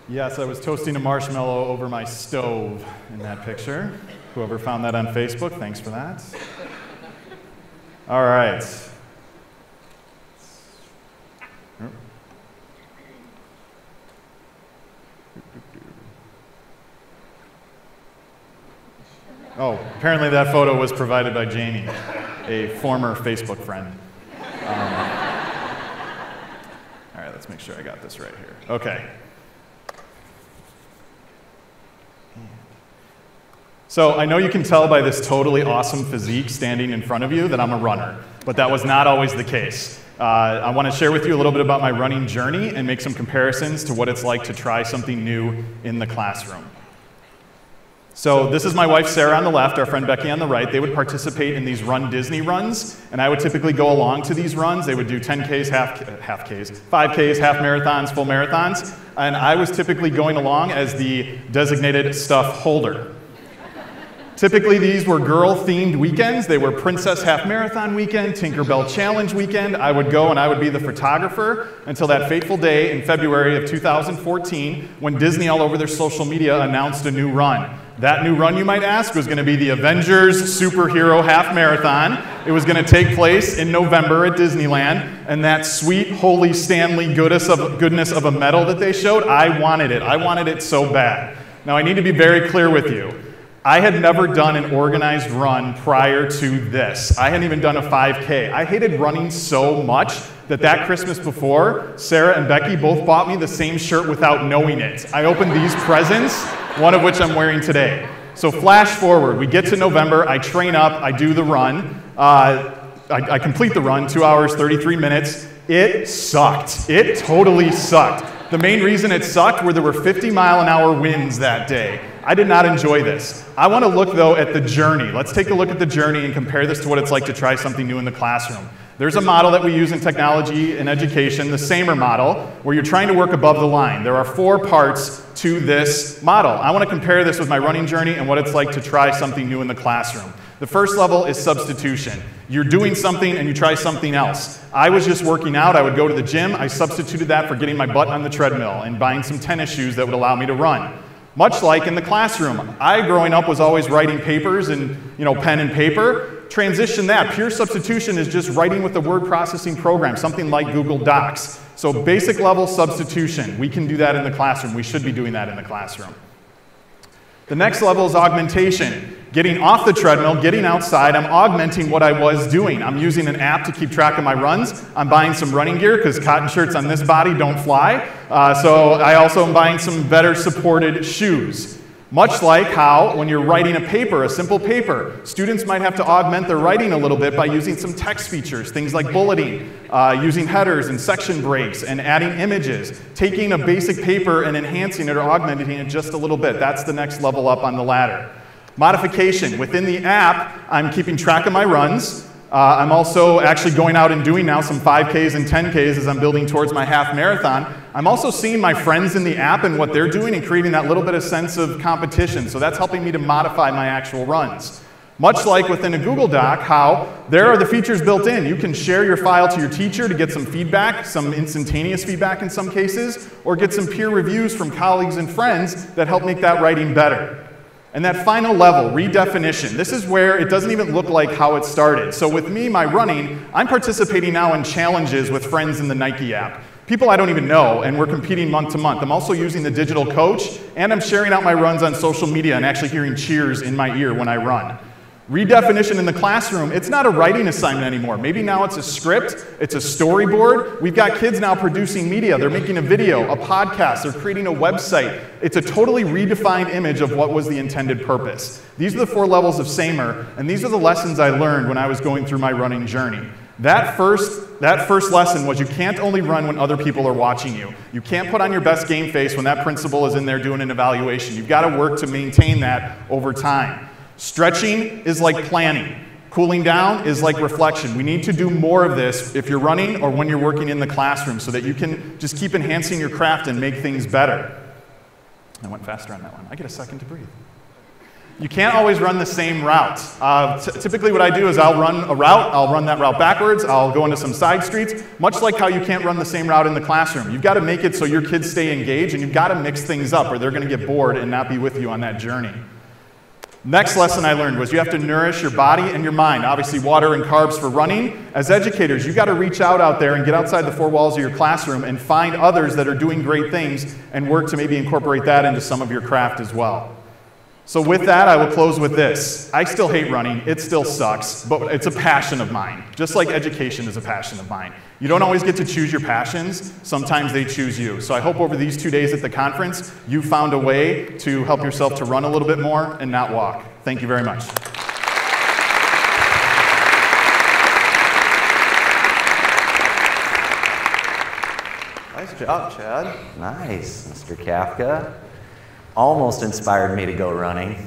Yes, I was toasting a marshmallow over my stove in that picture. Whoever found that on Facebook, thanks for that. All right. Oh, apparently that photo was provided by Jamie, a former Facebook friend. All right, let's make sure I got this right here. Okay. So I know you can tell by this totally awesome physique standing in front of you that I'm a runner, but that was not always the case. I want to share with you a little bit about my running journey and make some comparisons to what it's like to try something new in the classroom. So this is my wife Sarah on the left, our friend Becky on the right. They would participate in these Run Disney runs, and I would typically go along to these runs. They would do 10Ks, half Ks, 5Ks, half marathons, full marathons, and I was typically going along as the designated stuff holder. Typically, these were girl-themed weekends. They were Princess Half Marathon weekend, Tinkerbell Challenge weekend. I would go and I would be the photographer until that fateful day in February of 2014 when Disney all over their social media announced a new run. That new run, you might ask, was going to be the Avengers Superhero Half Marathon. It was going to take place in November at Disneyland, and that sweet, holy Stanley goodness of a medal that they showed, I wanted it. I wanted it so bad. Now, I need to be very clear with you. I had never done an organized run prior to this. I hadn't even done a 5K. I hated running so much that Christmas before, Sarah and Becky both bought me the same shirt without knowing it. I opened these presents, one of which I'm wearing today. So flash forward, we get to November, I train up, I do the run. I complete the run, 2 hours, 33 minutes. It sucked. It totally sucked. The main reason it sucked were there were 50-mile-an-hour winds that day. I did not enjoy this. I want to look, though, at the journey. Let's take a look at the journey and compare this to what it's like to try something new in the classroom. There's a model that we use in technology and education, the Samer model, where you're trying to work above the line. There are 4 parts to this model. I want to compare this with my running journey and what it's like to try something new in the classroom. The first level is substitution. You're doing something and you try something else. I was just working out. I would go to the gym. I substituted that for getting my butt on the treadmill and buying some tennis shoes that would allow me to run. Much like in the classroom, I, growing up, was always writing papers and, pen and paper. Transition that. Pure substitution is just writing with a word processing program, something like Google Docs. So basic level substitution. We can do that in the classroom. We should be doing that in the classroom. The next level is augmentation. Getting off the treadmill, getting outside, I'm augmenting what I was doing. I'm using an app to keep track of my runs. I'm buying some running gear because cotton shirts on this body don't fly. So I also am buying some better supported shoes. Much like how, when you're writing a paper, a simple paper, students might have to augment their writing a little bit by using some text features, things like bulleting, using headers and section breaks, and adding images, taking a basic paper and enhancing it or augmenting it just a little bit. That's the next level up on the ladder. Modification. Within the app, I'm keeping track of my runs. I'm also actually going out and doing now some 5Ks and 10Ks as I'm building towards my half marathon. I'm also seeing my friends in the app and what they're doing and creating that little bit of sense of competition. So that's helping me to modify my actual runs. Much like within a Google Doc, how there are the features built in. You can share your file to your teacher to get some feedback, some instantaneous feedback in some cases, or get some peer reviews from colleagues and friends that help make that writing better. And that final level, redefinition, this is where it doesn't even look like how it started. So with me, my running, I'm participating now in challenges with friends in the Nike app. People I don't even know, and we're competing month to month. I'm also using the digital coach, and I'm sharing out my runs on social media and actually hearing cheers in my ear when I run. Redefinition in the classroom, it's not a writing assignment anymore. Maybe now it's a script, it's a storyboard. We've got kids now producing media. They're making a video, a podcast, they're creating a website. It's a totally redefined image of what was the intended purpose. These are the 4 levels of Samer, and these are the lessons I learned when I was going through my running journey. That first lesson was you can't only run when other people are watching you. You can't put on your best game face when that principal is in there doing an evaluation. You've got to work to maintain that over time. Stretching is like planning. Cooling down is like reflection. We need to do more of this if you're running or when you're working in the classroom so that you can just keep enhancing your craft and make things better. I went faster on that one. I get a second to breathe. You can't always run the same route. Typically what I do is I'll run a route, I'll run that route backwards, I'll go into some side streets, much like how you can't run the same route in the classroom. You've got to make it so your kids stay engaged, and you've got to mix things up or they're going to get bored and not be with you on that journey. Next lesson I learned was you have to nourish your body and your mind. Obviously water and carbs for running. As educators, you've got to reach out there and get outside the 4 walls of your classroom and find others that are doing great things and work to maybe incorporate that into some of your craft as well. So with that, I will close with this. I still hate running. It still sucks, but it's a passion of mine, just like education is a passion of mine. You don't always get to choose your passions. Sometimes they choose you. So I hope over these 2 days at the conference, you found a way to help yourself to run a little bit more and not walk. Thank you very much. Nice job, Chad. Nice, Mr. Kafka. almost inspired me to go running.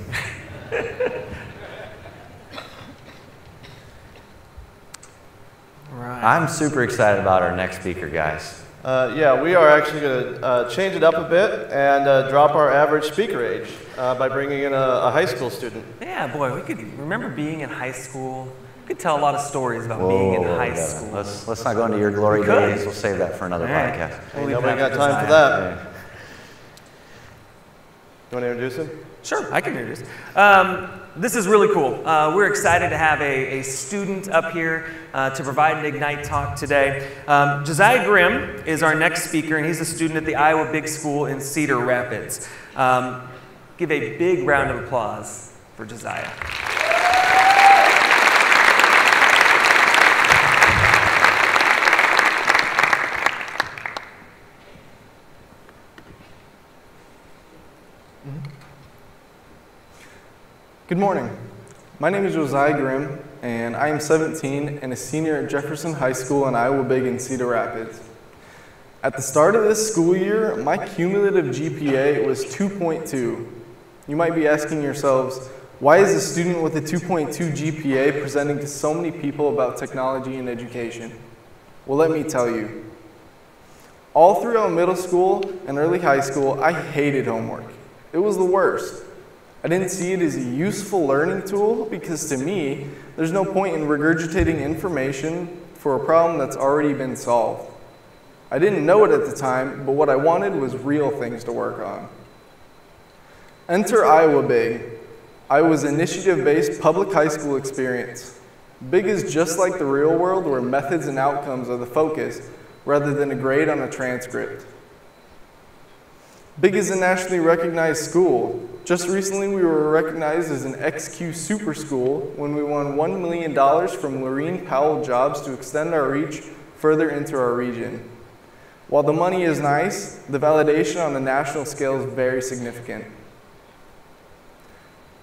Right. I'm super excited about our next speaker, guys. Yeah, we are actually going to change it up a bit and drop our average speaker age by bringing in a high school student. Yeah, boy, we could remember being in high school. We could tell a lot of stories about being in high school. Let's not go into your glory days. We'll save that for another podcast. Ain't nobody got time for that. You want to introduce him? Sure, I can introduce. This is really cool. We're excited to have a student up here to provide an Ignite talk today. Josiah Grimm is our next speaker, and he's a student at the Iowa Big School in Cedar Rapids. Give a big round of applause for Josiah. Good morning. My name is Josiah Grimm, and I am 17 and a senior at Jefferson High School in Iowa Big in Cedar Rapids. At the start of this school year, my cumulative GPA was 2.2. You might be asking yourselves, why is a student with a 2.2 GPA presenting to so many people about technology and education? Well, let me tell you. All throughout middle school and early high school, I hated homework. It was the worst. I didn't see it as a useful learning tool because to me, there's no point in regurgitating information for a problem that's already been solved. I didn't know it at the time, but what I wanted was real things to work on. Enter Iowa Big. Iowa's initiative-based public high school experience. Big is just like the real world where methods and outcomes are the focus rather than a grade on a transcript. Big is a nationally recognized school. Just recently, we were recognized as an XQ Super School when we won $1 million from Laureen Powell Jobs to extend our reach further into our region. While the money is nice, the validation on the national scale is very significant.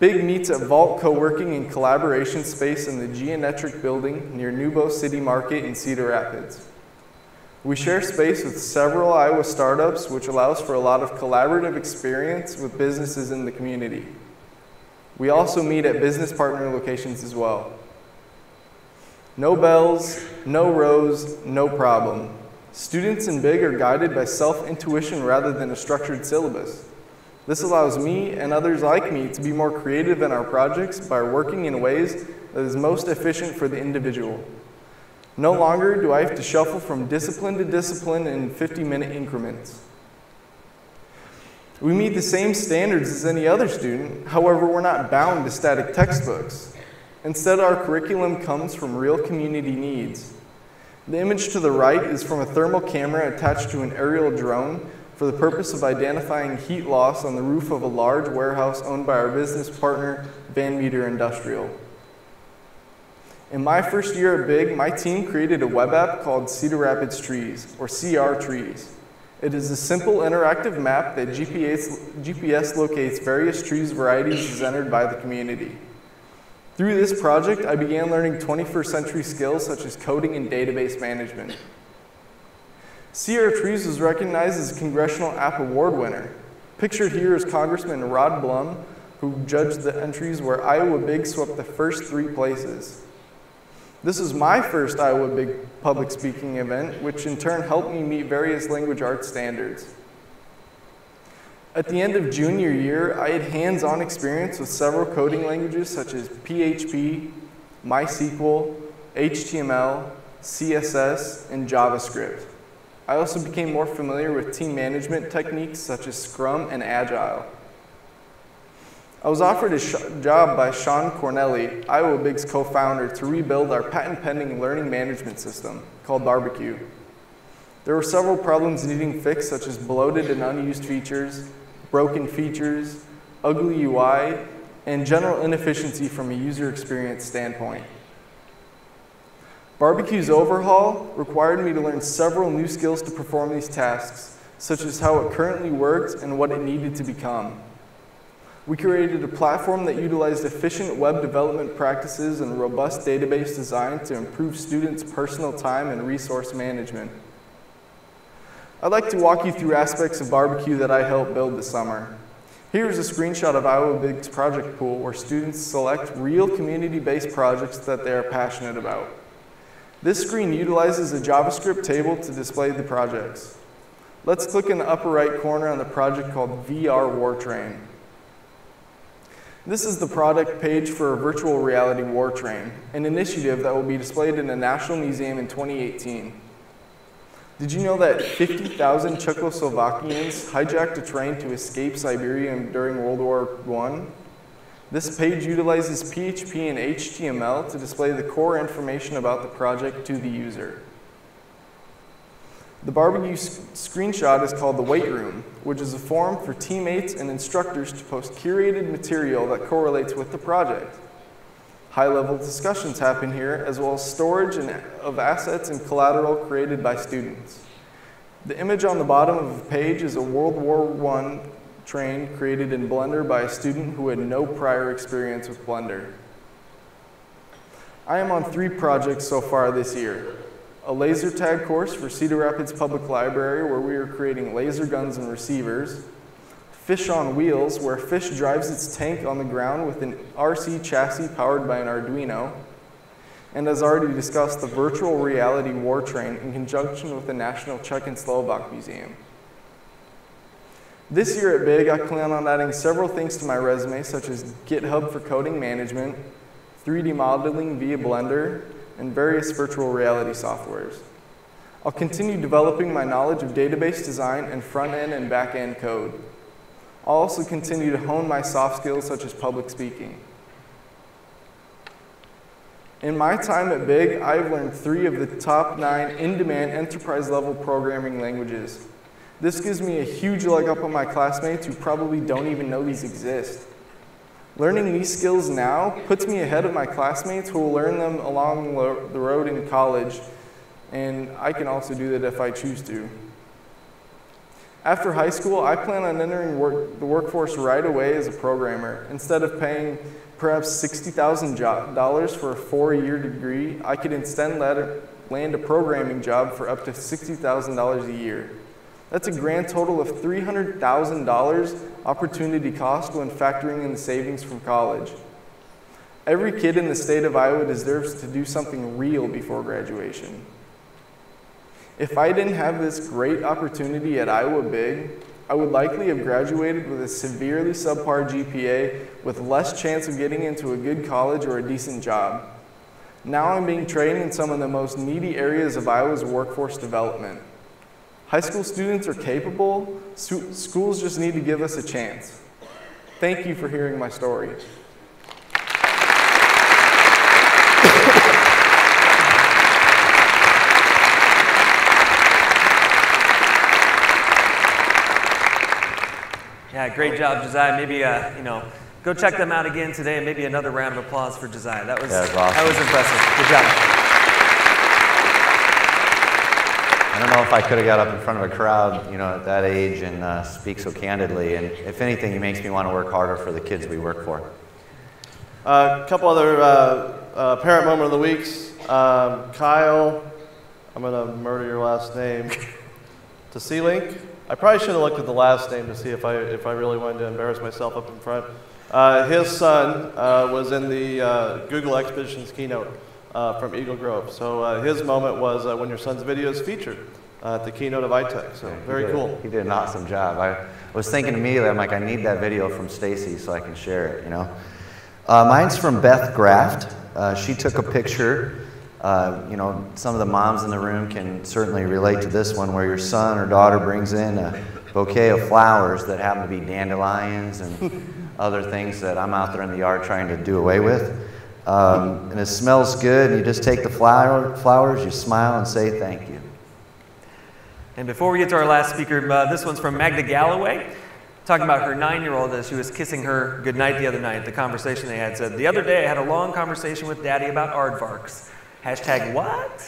Big meets at Vault Co-working and Collaboration Space in the Geonetric Building near Nubo City Market in Cedar Rapids. We share space with several Iowa startups, which allows for a lot of collaborative experience with businesses in the community. We also meet at business partner locations as well. No bells, no rows, no problem. Students in Big are guided by self-intuition rather than a structured syllabus. This allows me and others like me to be more creative in our projects by working in ways that is most efficient for the individual. No longer do I have to shuffle from discipline to discipline in 50-minute increments. We meet the same standards as any other student, however, we're not bound to static textbooks. Instead, our curriculum comes from real community needs. The image to the right is from a thermal camera attached to an aerial drone for the purpose of identifying heat loss on the roof of a large warehouse owned by our business partner, Van Meter Industrial. In my first year at Big, my team created a web app called Cedar Rapids Trees, or CR Trees. It is a simple interactive map that GPS locates various trees varieties as entered by the community. Through this project, I began learning 21st century skills such as coding and database management. CR Trees was recognized as a Congressional App Award winner. Pictured here is Congressman Rod Blum, who judged the entries where Iowa Big swept the first 3 places. This was my first Iowa Big public speaking event, which in turn helped me meet various language arts standards. At the end of junior year, I had hands-on experience with several coding languages such as PHP, MySQL, HTML, CSS, and JavaScript. I also became more familiar with team management techniques such as Scrum and Agile. I was offered a job by Sean Cornelli, Iowa Big's co-founder, to rebuild our patent-pending learning management system called Barbecue. There were several problems needing fixed, such as bloated and unused features, broken features, ugly UI, and general inefficiency from a user experience standpoint. Barbecue's overhaul required me to learn several new skills to perform these tasks, such as how it currently worked and what it needed to become. We created a platform that utilized efficient web development practices and robust database design to improve students' personal time and resource management. I'd like to walk you through aspects of Barbecue that I helped build this summer. Here's a screenshot of Iowa Big's project pool where students select real community-based projects that they are passionate about. This screen utilizes a JavaScript table to display the projects. Let's click in the upper right corner on the project called VR War Train. This is the product page for a virtual reality war train, an initiative that will be displayed in the National Museum in 2018. Did you know that 50,000 Czechoslovakians hijacked a train to escape Siberia during World War I? This page utilizes PHP and HTML to display the core information about the project to the user. The barbecue screenshot is called the Weight Room, which is a forum for teammates and instructors to post curated material that correlates with the project. High-level discussions happen here, as well as storage of assets and collateral created by students. The image on the bottom of the page is a World War I train created in Blender by a student who had no prior experience with Blender. I am on 3 projects so far this year. A laser tag course for Cedar Rapids Public Library where we are creating laser guns and receivers. Fish on Wheels, where fish drives its tank on the ground with an RC chassis powered by an Arduino. And as already discussed, the virtual reality war train in conjunction with the National Czech and Slovak Museum. This year at Big, I plan on adding several things to my resume, such as GitHub for coding management, 3D modeling via Blender, and various virtual reality softwares. I'll continue developing my knowledge of database design and front-end and back-end code. I'll also continue to hone my soft skills such as public speaking. In my time at Big, I've learned 3 of the top 9 in-demand enterprise-level programming languages. This gives me a huge leg up on my classmates who probably don't even know these exist. Learning these skills now puts me ahead of my classmates who will learn them along the road in college, and I can also do that if I choose to. After high school, I plan on entering the workforce right away as a programmer. Instead of paying perhaps $60,000 for a 4-year degree, I could instead land a programming job for up to $60,000 a year. That's a grand total of $300,000 opportunity cost when factoring in the savings from college. Every kid in the state of Iowa deserves to do something real before graduation. If I didn't have this great opportunity at Iowa Big, I would likely have graduated with a severely subpar GPA with less chance of getting into a good college or a decent job. Now I'm being trained in some of the most needy areas of Iowa's workforce development. High school students are capable, schools just need to give us a chance. Thank you for hearing my story. Yeah, great job, Josiah. Maybe, go check them out again today, and maybe another round of applause for Josiah. That was awesome. That was impressive. Good job. I don't know if I could have got up in front of a crowd, at that age and speak so candidly. And if anything, it makes me want to work harder for the kids we work for. A couple other parent moment of the weeks. Kyle, I'm going to murder your last name. T-Link. I probably should have looked at the last name to see if I really wanted to embarrass myself up in front. His son was in the Google Expeditions keynote from Eagle Grove. So his moment was when your son's video is featured at the keynote of iTech. So very cool. He did an awesome job. I was thinking immediately, I'm like, I need that video from Stacy so I can share it, Mine's from Beth Graft. She took a picture. Some of the moms in the room can certainly relate to this one, where your son or daughter brings in a bouquet of flowers that happen to be dandelions and other things that I'm out there in the yard trying to do away with. And it smells good, and you just take the flowers, you smile and say thank you. And before we get to our last speaker, this one's from Magda Galloway, talking about her 9-year-old as she was kissing her goodnight the other night. The conversation they had said, "The other day I had a long conversation with Daddy about aardvarks." Hashtag what?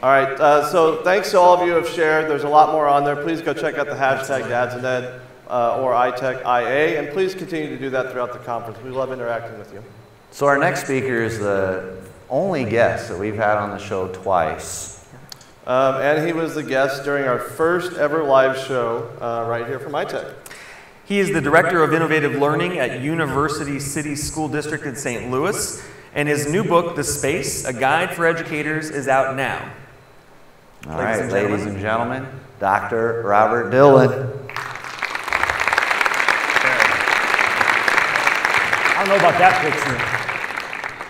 All right, so thanks to all of you who have shared. There's a lot more on there. Please go check out the hashtag Dads and Ed or iTechIA, and please continue to do that throughout the conference. We love interacting with you. So our next speaker is the only guest that we've had on the show twice. And he was the guest during our first ever live show right here from iTech. He is the Director of Innovative Learning at University City School District in St. Louis, and his new book, The Space, A Guide for Educators, is out now. All right, ladies and gentlemen, Dr. Robert Dillon. I don't know about that picture.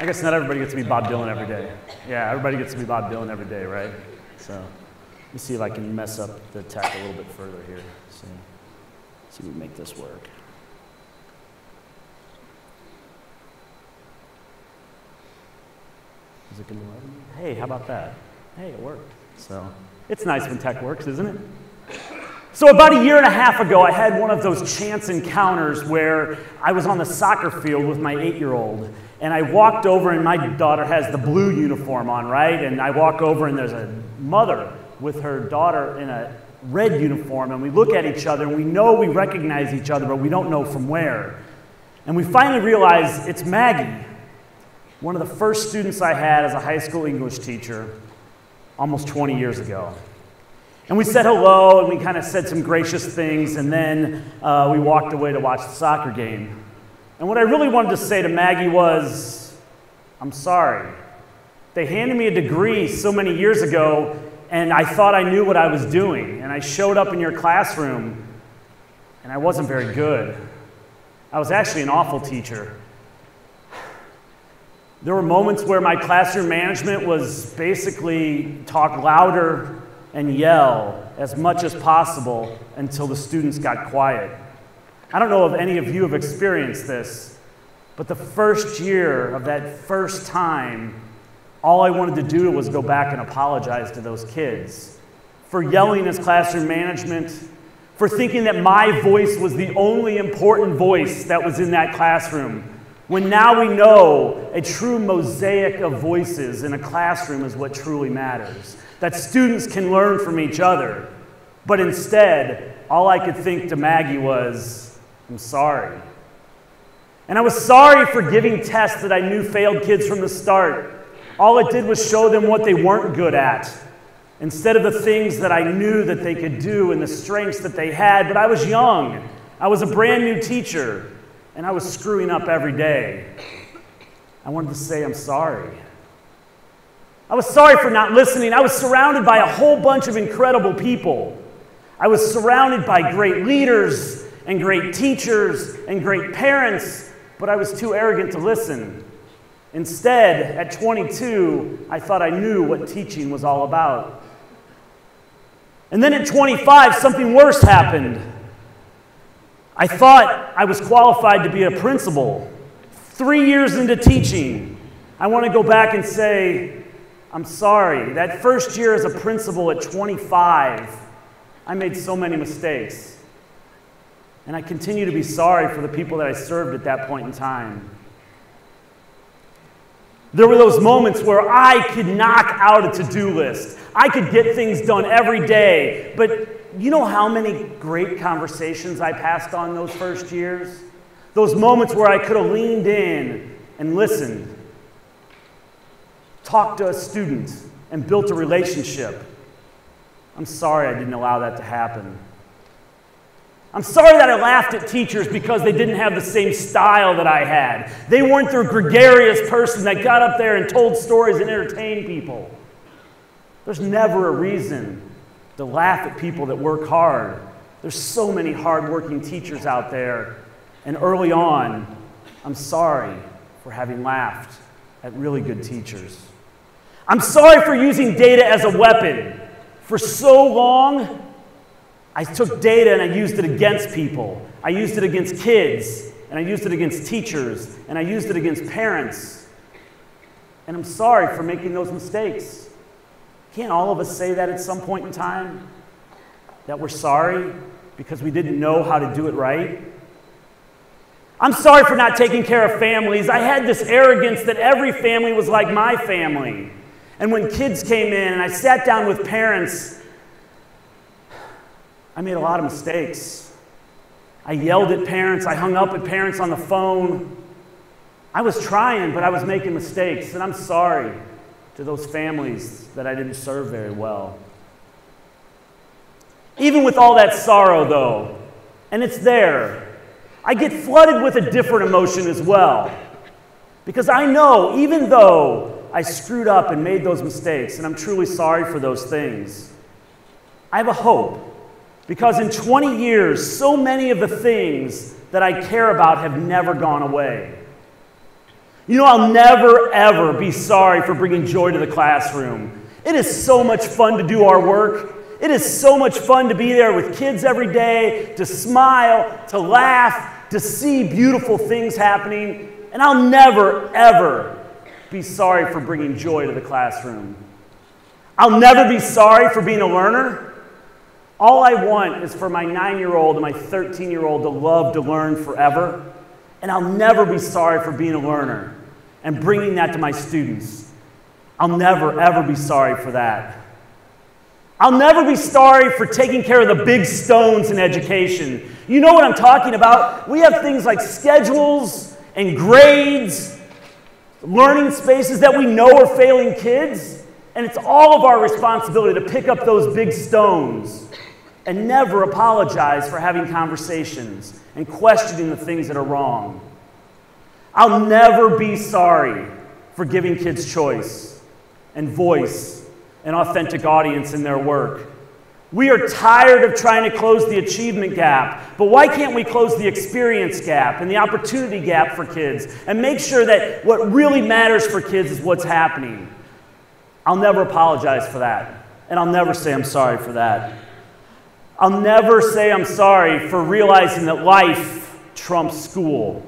I guess not everybody gets to be Bob Dylan every day. Yeah, everybody gets to be Bob Dylan every day, right? So let me see if I can mess up the tech a little bit further here. See if we can make this work. Is it going to work? Hey, how about that? Hey, it worked. So it's nice when tech works, isn't it? So about a year and a half ago, I had one of those chance encounters where I was on the soccer field with my 8-year-old, and I walked over, and my daughter has the blue uniform on, right? And I walk over, and there's a mother with her daughter in a red uniform, and we look at each other, and we know we recognize each other, but we don't know from where. And we finally realize it's Maggie, one of the first students I had as a high school English teacher almost 20 years ago. And we said hello, and we kind of said some gracious things, and then we walked away to watch the soccer game. And what I really wanted to say to Maggie was, I'm sorry. They handed me a degree so many years ago, and I thought I knew what I was doing. And I showed up in your classroom, and I wasn't very good. I was actually an awful teacher. There were moments where my classroom management was basically talk louder and yell as much as possible until the students got quiet. I don't know if any of you have experienced this, but the first year of that first time, all I wanted to do was go back and apologize to those kids for yelling as classroom management, for thinking that my voice was the only important voice that was in that classroom, when now we know a true mosaic of voices in a classroom is what truly matters. That students can learn from each other. But instead, all I could think to Maggie was, I'm sorry. And I was sorry for giving tests that I knew failed kids from the start. All it did was show them what they weren't good at, instead of the things that I knew that they could do and the strengths that they had. But I was young. I was a brand new teacher, and I was screwing up every day. I wanted to say I'm sorry. I was sorry for not listening. I was surrounded by a whole bunch of incredible people. I was surrounded by great leaders and great teachers and great parents, but I was too arrogant to listen. Instead, at 22, I thought I knew what teaching was all about. And then at 25, something worse happened. I thought I was qualified to be a principal. 3 years into teaching, I want to go back and say, I'm sorry. That first year as a principal at 25, I made so many mistakes. And I continue to be sorry for the people that I served at that point in time. There were those moments where I could knock out a to-do list. I could get things done every day. But you know how many great conversations I passed on those first years? Those moments where I could have leaned in and listened, talked to a student, and built a relationship. I'm sorry I didn't allow that to happen. I'm sorry that I laughed at teachers because they didn't have the same style that I had. They weren't the gregarious person that got up there and told stories and entertained people. There's never a reason to laugh at people that work hard. There's so many hardworking teachers out there. And early on, I'm sorry for having laughed at really good teachers. I'm sorry for using data as a weapon. For so long, I took data and I used it against people. I used it against kids, and I used it against teachers, and I used it against parents. And I'm sorry for making those mistakes. Can't all of us say that at some point in time? That we're sorry because we didn't know how to do it right? I'm sorry for not taking care of families. I had this arrogance that every family was like my family. And when kids came in and I sat down with parents, I made a lot of mistakes. I yelled at parents. I hung up at parents on the phone. I was trying, but I was making mistakes, and I'm sorry. to those families that I didn't serve very well. Even with all that sorrow, though, and it's there, I get flooded with a different emotion as well. Because I know, even though I screwed up and made those mistakes, and I'm truly sorry for those things, I have a hope. Because in 20 years, so many of the things that I care about have never gone away. You know, I'll never, ever be sorry for bringing joy to the classroom. It is so much fun to do our work. It is so much fun to be there with kids every day, to smile, to laugh, to see beautiful things happening. And I'll never, ever be sorry for bringing joy to the classroom. I'll never be sorry for being a learner. All I want is for my 9-year-old and my 13-year-old to love to learn forever. And I'll never be sorry for being a learner and bringing that to my students. I'll never, ever be sorry for that. I'll never be sorry for taking care of the big stones in education. You know what I'm talking about? We have things like schedules and grades, learning spaces that we know are failing kids, and it's all of our responsibility to pick up those big stones and never apologize for having conversations and questioning the things that are wrong. I'll never be sorry for giving kids choice and voice an authentic audience in their work. We are tired of trying to close the achievement gap, but why can't we close the experience gap and the opportunity gap for kids and make sure that what really matters for kids is what's happening? I'll never apologize for that, and I'll never say I'm sorry for that. I'll never say I'm sorry for realizing that life trumps school.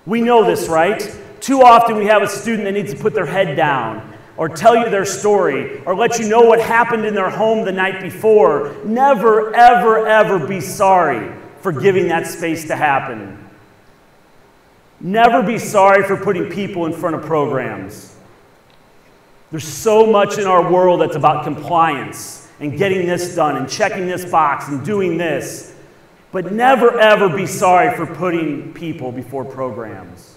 We know this, right? Too often we have a student that needs to put their head down or tell you their story, or let you know what happened in their home the night before. Never, ever, ever be sorry for giving that space to happen. Never be sorry for putting people in front of programs. There's so much in our world that's about compliance and getting this done and checking this box and doing this. But never, ever be sorry for putting people before programs.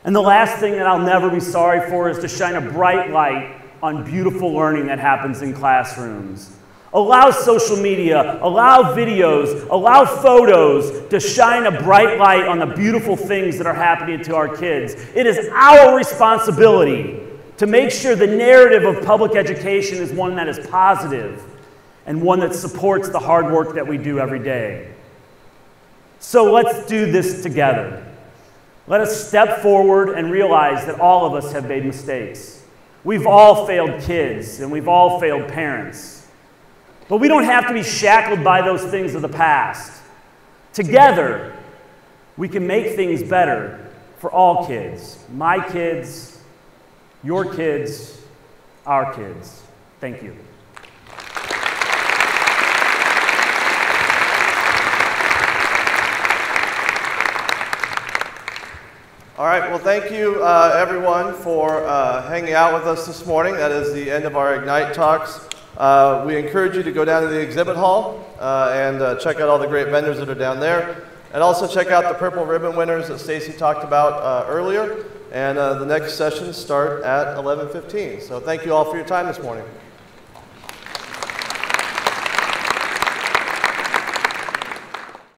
And the last thing that I'll never be sorry for is to shine a bright light on beautiful learning that happens in classrooms. Allow social media, allow videos, allow photos to shine a bright light on the beautiful things that are happening to our kids. It is our responsibility to make sure the narrative of public education is one that is positive and one that supports the hard work that we do every day. So let's do this together. Let us step forward and realize that all of us have made mistakes. We've all failed kids, and we've all failed parents. But we don't have to be shackled by those things of the past. Together, we can make things better for all kids. My kids, your kids, our kids. Thank you. All right, well, thank you, everyone, for hanging out with us this morning. That is the end of our Ignite Talks. We encourage you to go down to the exhibit hall and check out all the great vendors that are down there. And also check out the purple ribbon winners that Stacy talked about earlier. And the next sessions start at 11:15. So thank you all for your time this morning.